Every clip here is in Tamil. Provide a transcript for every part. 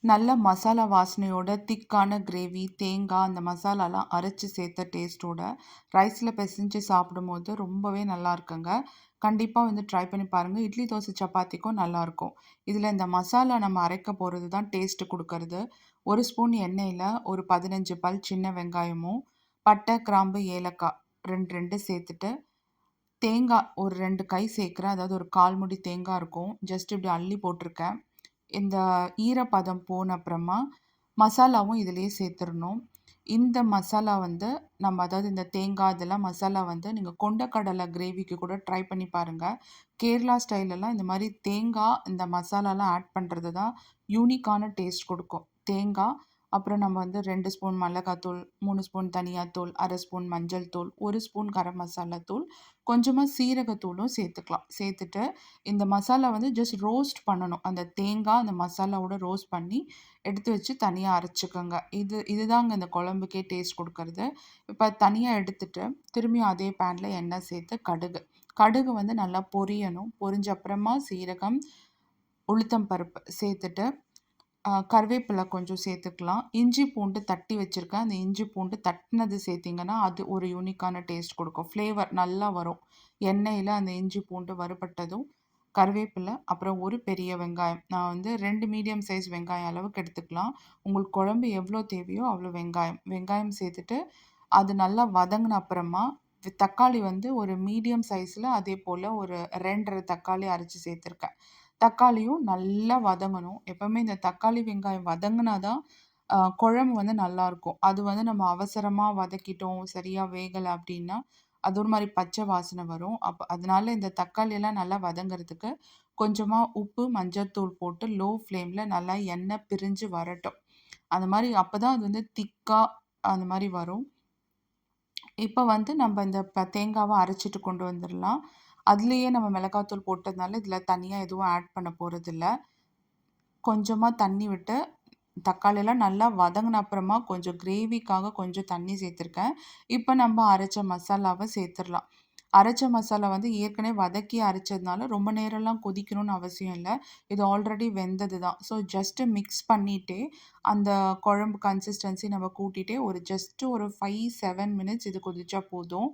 நல்ல மசாலா வாசனையோட திக்கான கிரேவி, தேங்காய் அந்த மசாலாலாம் அரைச்சு சேர்த்த டேஸ்ட்டோட ரைஸில பெசஞ்சு சாப்பிடும்போது ரொம்பவே நல்லா இருக்குங்க. கண்டிப்பா வந்து ட்ரை பண்ணி பாருங்க. இட்லி, தோசை, சப்பாத்திக்கும் நல்லாயிருக்கும். இதில இந்த மசாலா நம்ம அரைக்க போறது தான் டேஸ்ட் குடுக்கறது. 1 ஸ்பூன் எண்ணெயில ஒரு 15 பல் சின்ன வெங்காயமும், பட்டை, கிராம்பு, ஏலக்காய் 2, 2 சேர்த்துட்டு, தேங்காய் ஒரு 2 கை சேர்க்கிறேன். அதாவது ஒரு 1/4 மூடி தேங்காய் இருக்கும். ஜஸ்ட் இப்படி அள்ளி போட்டிருக்கேன். இந்த ஈரப்பதம் போன அப்புறமா, மசாலாவும் இதிலேயே சேர்த்துறணும். இந்த மசாலா வந்து நம்ம அதாவது இந்த தேங்காய் இதெல்லாம் மசாலா வந்து நீங்க கொண்ட கிரேவிக்கு கூட ட்ரை பண்ணி பாருங்க. கேரளா ஸ்டைலலாம் இந்த மாரி தேங்காய், இந்த மசாலாலாம் ஆட் பண்றது தான் யூனிக்கான டேஸ்ட் குடுக்கும். தேங்காய், அப்புறம் நம்ம வந்து 2 ஸ்பூன் மிளகாத்தூள், 3 ஸ்பூன் தனியாத்தூள், 1/2 ஸ்பூன் மஞ்சள் தூள், 1 ஸ்பூன் கரம் மசாலா தூள், கொஞ்சமா சீரகத்தூளும் சேர்த்துக்கலாம். சேர்த்துட்டு இந்த மசாலா வந்து ஜஸ்ட் ரோஸ்ட் பண்ணணும். அந்த தேங்காய், அந்த மசாலாவோட ரோஸ்ட் பண்ணி எடுத்து வச்சு தனியா அரைச்சுக்கோங்க. இதுதாங்க இந்த குழம்புக்கே டேஸ்ட் குடுக்கறது. இப்ப தனியா எடுத்துட்டு, திரும்பியும் அதே பேன்ல எண்ணெய் சேர்த்து கடுகு. கடுகு வந்து நல்லா பொரியணும். பொரிஞ்ச அப்புறமா சீரகம், உளுத்தம் பருப்பு சேர்த்துட்டு, கருவேப்பிலை கொஞ்சம் சேர்த்துக்கலாம். இஞ்சி, பூண்டு தட்டி வச்சிருக்கேன். அந்த இஞ்சி, பூண்டு தட்டுனது சேர்த்தீங்கன்னா, அது ஒரு யூனிக்கான டேஸ்ட் குடுக்கும். ஃப்ளேவர் நல்லா வரும். எண்ணெயில அந்த இஞ்சி, பூண்டு வறுபட்டதும், கருவேப்பிலை, அப்புறம் ஒரு பெரிய வெங்காயம். நான் வந்து 2 மீடியம் சைஸ் வெங்காயம் அளவுக்கு எடுத்துக்கலாம். உங்களுக்கு குழம்பு எவ்வளோ தேவையோ அவ்வளோ வெங்காயம். வெங்காயம் சேர்த்துட்டு, அது நல்லா வதங்குன அப்புறமா, தக்காளி வந்து ஒரு மீடியம் சைஸ்ல அதேபோல ஒரு 2 1/2 தக்காளி அரைச்சு சேர்த்துருக்கேன். தக்காளியும் நல்லா வதங்கணும். எப்பவுமே இந்த தக்காளி, வெங்காயம் வதங்குனா தான் குழம்பு வந்து நல்லாருக்கும். அது வந்து நம்ம அவசரமா வதக்கிட்டோம், சரியா வேகல அப்டின்னா, அது ஒரு மாரி பச்சை வாசனை வரும். அதனால இந்த தக்காளி எல்லாம் நல்லா வதங்குறதுக்கு, கொஞ்சமா உப்பு, மஞ்சள்தூள் போட்டு லோ ஃப்ளேம்ல நல்லா எண்ணெய் பிரிஞ்சு வரட்டும். அந்த மாரி அப்பதான் அது வந்து திக்கா அந்த மாரி வரும். இப்ப வந்து நம்ப இந்த தேங்காவ அரைச்சுட்டு கொண்டு வந்துரலாம். அதிலேயே நம்ம மிளகாத்தூள் போட்டதுனால, இதில தனியா எதுவும் ஆட் பண்ண போறதில்ல. கொஞ்சமா தண்ணி விட்டு, தக்காளிலாம் நல்லா வதங்குன அப்புறமா, கொஞ்சம் கிரேவிக்காக கொஞ்சம் தண்ணி சேர்த்துருக்கேன். இப்ப நம்ப அரைச்ச மசாலாவ சேர்த்துரலாம். அரைச்ச மசாலா வந்து ஏற்கனவே வதக்கி அரைச்சதுனால, ரொம்ப நேரம்லாம் கொதிக்கணும்னு அவசியம் இல்ல. இது ஆல்ரெடி வெந்தது தான். ஸோ ஜஸ்ட் மிக்ஸ் பண்ணிட்டே, அந்த குழம்பு கன்சிஸ்டன்சி நம்ம கூட்டிட்டே, ஒரு ஜஸ்ட் ஒரு 5, 7 மினிட்ஸ் இது கொதிச்சா போதும்.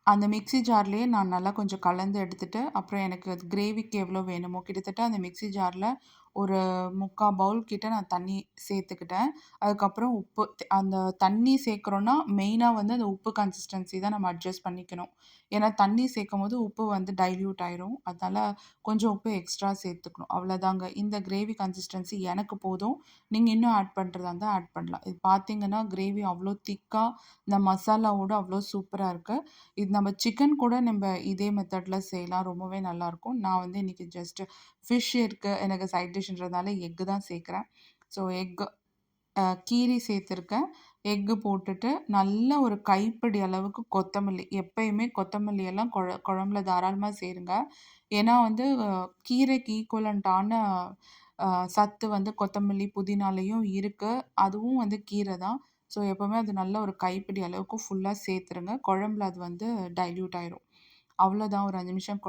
அந்த மிக்ஸி ஜார்லயே நான் நல்லா கொஞ்சம் கலந்து எடுத்துட்டு, அப்புறம் எனக்கு அது கிரேவிக்கு எவ்வளோ வேணுமோ, கிட்டத்தட்ட அந்த மிக்ஸி ஜார்ல ஒரு 3/4 பவுல் கிட்ட நான் தண்ணி சேர்த்துக்கிட்டேன். அதுக்கப்புறம் உப்பு. அந்த தண்ணி சேர்க்குறோம்னா, மெயினா வந்து அந்த உப்பு கன்சிஸ்டன்சி தான் நம்ம அட்ஜஸ்ட் பண்ணிக்கணும். ஏன்னா தண்ணி சேர்க்கும்போது உப்பு வந்து டைல்யூட் ஆயிரும். அதனால கொஞ்சம் உப்பு எக்ஸ்ட்ரா சேர்த்துக்கணும். அவ்வளோதாங்க. இந்த கிரேவி கன்சிஸ்டன்சி எனக்கு போதும். நீங்க இன்னும் ஆட் பண்றதா இருந்தா ஆட் பண்ணலாம். இது பார்த்தீங்கன்னா, கிரேவி அவ்வளோ திக்கா, இந்த மசாலாவோட அவ்வளோ சூப்பரா இருக்கு. இது நம்ம சிக்கன் கூட நம்ப இதே மெத்தட்ல செய்யலாம். ரொம்பவே நல்லாயிருக்கும். நான் வந்து இன்னைக்கு ஜஸ்ட் ஃபிஷ் இருக்கு. எனக்கு சைட் டிஷ்ன்றதுனால எக் தான் சேர்க்கிறேன். ஸோ எக் கீரி சேர்த்துருக்கேன். எக்கு போட்டுட்டு, நல்லா ஒரு கைப்பிடி அளவுக்கு கொத்தமல்லி. எப்பயுமே கொத்தமல்லி எல்லாம் குழம்புல தாராளமா சேருங்க. ஏன்னா வந்து கீரைக்கு ஈக்குவலன்ட்டான சத்து வந்து கொத்தமல்லி, புதினாலயும் இருக்கு. அதுவும் வந்து கீரை தான். ஸோ எப்பவுமே அது நல்ல ஒரு கைப்பிடி அளவுக்கு ஃபுல்லா சேர்த்துருங்க. குழம்புல அது வந்து டைல்யூட் ஆயிரும். அவ்வளோதான் ஒரு 5 நிமிஷம்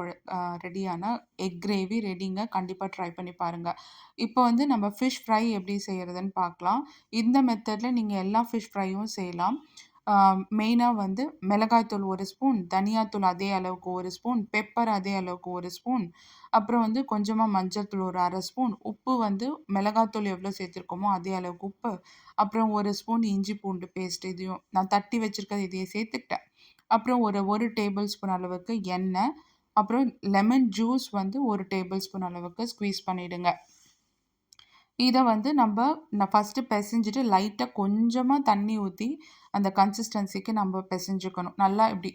ரெடியான எக் கிரேவி ரெடிங்க. கண்டிப்பா ட்ரை பண்ணி பாருங்க. இப்போ வந்து நம்ம ஃபிஷ் ஃப்ரை எப்படி செய்றதுன்னு பார்க்கலாம். இந்த மெத்தட்ல நீங்க எல்லா ஃபிஷ் ஃப்ரையும் செய்யலாம். ஆ மெயினா வந்து மிளகாய் தூள் 1 ஸ்பூன், தனியாத்தூள் அதே அளவுக்கு 1 ஸ்பூன், பெப்பர் அதே அளவுக்கு 1 ஸ்பூன், அப்புறம் வந்து கொஞ்சமா மஞ்சள் தூள் ஒரு 1/2 ஸ்பூன், உப்பு வந்து மிளகாத்தூள் எவ்வளோ சேர்த்துருக்கோமோ அதே அளவுக்கு உப்பு, அப்புறம் 1 ஸ்பூன் இஞ்சி பூண்டு பேஸ்ட் இதையும் நான் தட்டி வச்சிருக்கிறது இதையே சேர்த்துக்கிட்டேன். அப்புறம் ஒரு 1 டேபிள் ஸ்பூன் அளவுக்கு எண்ணெய், அப்புறம் லெமன் ஜூஸ் வந்து 1 டேபிள் ஸ்பூன் அளவுக்கு ஸ்க்வீஸ் பண்ணிடுங்க. இத வந்து நான் ஃபர்ஸ்ட்டு பெசஞ்சுட்டு லைட்டா கொஞ்சமா தண்ணி ஊத்தி, அந்த கன்சிஸ்டன்சிக்கு நம்ப பெசஞ்சுக்கணும். நல்லா இப்டி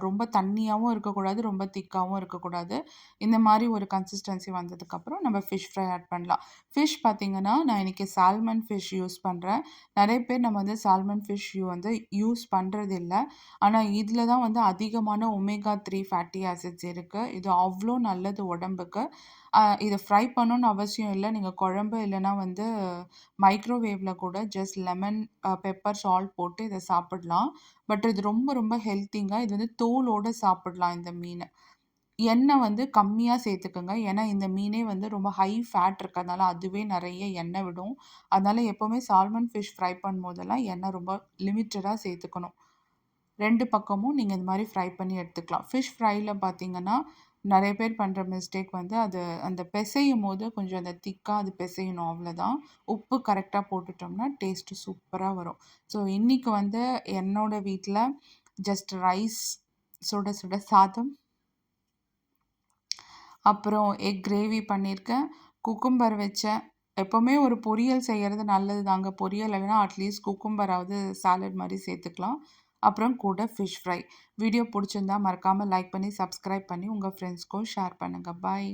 ரொம்ப தண்ணியாவும் இருக்கக்கூடாது, ரொம்ப திக்காவும் இருக்கக்கூடாது. இந்த மாரி ஒரு கன்சிஸ்டன்சி வந்ததுக்கப்புறம் நம்ம ஃபிஷ் ஃப்ரை ஆட் பண்ணலாம். ஃபிஷ் பார்த்தீங்கன்னா, நான் இன்னைக்கு சால்மன் ஃபிஷ் யூஸ் பண்றேன். நெறைய பேர் நம்ம வந்து சால்மன் ஃபிஷ் வந்து யூஸ் பண்றதில்ல. ஆனா, இதுல தான் வந்து அதிகமான ஒமேகா 3 ஃபேட்டி ஆசிட்ஸ் இருக்கு. இது அவ்ளோ நல்லது உடம்புக்கு. இத ஃப்ரை பண்ணணும்னு அவசியம் இல்ல. நீங்க குழம்பு இல்லன்னா வந்து மைக்ரோவேவ்ல கூட ஜஸ்ட் லெமன், பெப்பர், சால்ட் போட்டு இத சாப்பிடலாம். பட் இது ரொம்ப ரொம்ப ஹெல்த்திங்க. இது வந்து தோலோட சாப்பிடலாம் இந்த மீன. எண்ணெய் வந்து கம்மியா சேர்த்துக்கங்க. ஏன்னா, இந்த மீனே வந்து ரொம்ப ஹை ஃபேட் இருக்கறனால அதுவே நெறைய எண்ணெய் விடும். அதனால எப்பவுமே சால்மன் ஃபிஷ் ஃப்ரை பண்ணும்போதெல்லாம் எண்ணெய் ரொம்ப லிமிட்டடா சேர்த்துக்கணும். 2 பக்கமும் நீங்க இந்த மாரி ஃப்ரை பண்ணி எடுத்துக்கலாம். ஃபிஷ் ஃப்ரைல பார்த்தீங்கன்னா, நெறைய பேர் பண்ற மிஸ்டேக் வந்து அந்த பெசையும்போது கொஞ்சம் அந்த திக்கா அது பெசையணும் அவ்வளோதான். உப்பு கரெக்ட்டா போட்டுட்டோம்னா, டேஸ்ட்டு சூப்பரா வரும். ஸோ, இன்னைக்கு வந்து என்னோட வீட்ல ஜஸ்ட் ரைஸ், சுட சுட சாதம், அப்புறம் எக் கிரேவி பண்ணியிருக்கேன். குக்கும்பர் வச்சேன். எப்பவுமே ஒரு பொரியல் செய்யறது நல்லது தாங்க. பொரியல் இல்லன்னா அட்லீஸ்ட் குக்கும்பராவது சாலட் மாரி சேர்த்துக்கலாம். அப்புறம் கூட ஃபிஷ் ஃப்ரை. வீடியோ புடிச்சிருந்தா மறக்காம லைக் பண்ணி, சப்ஸ்கிரைப் பண்ணி உங்க ஃப்ரெண்ட்ஸ்க்கும் ஷேர் பண்ணுங்க. பாய்.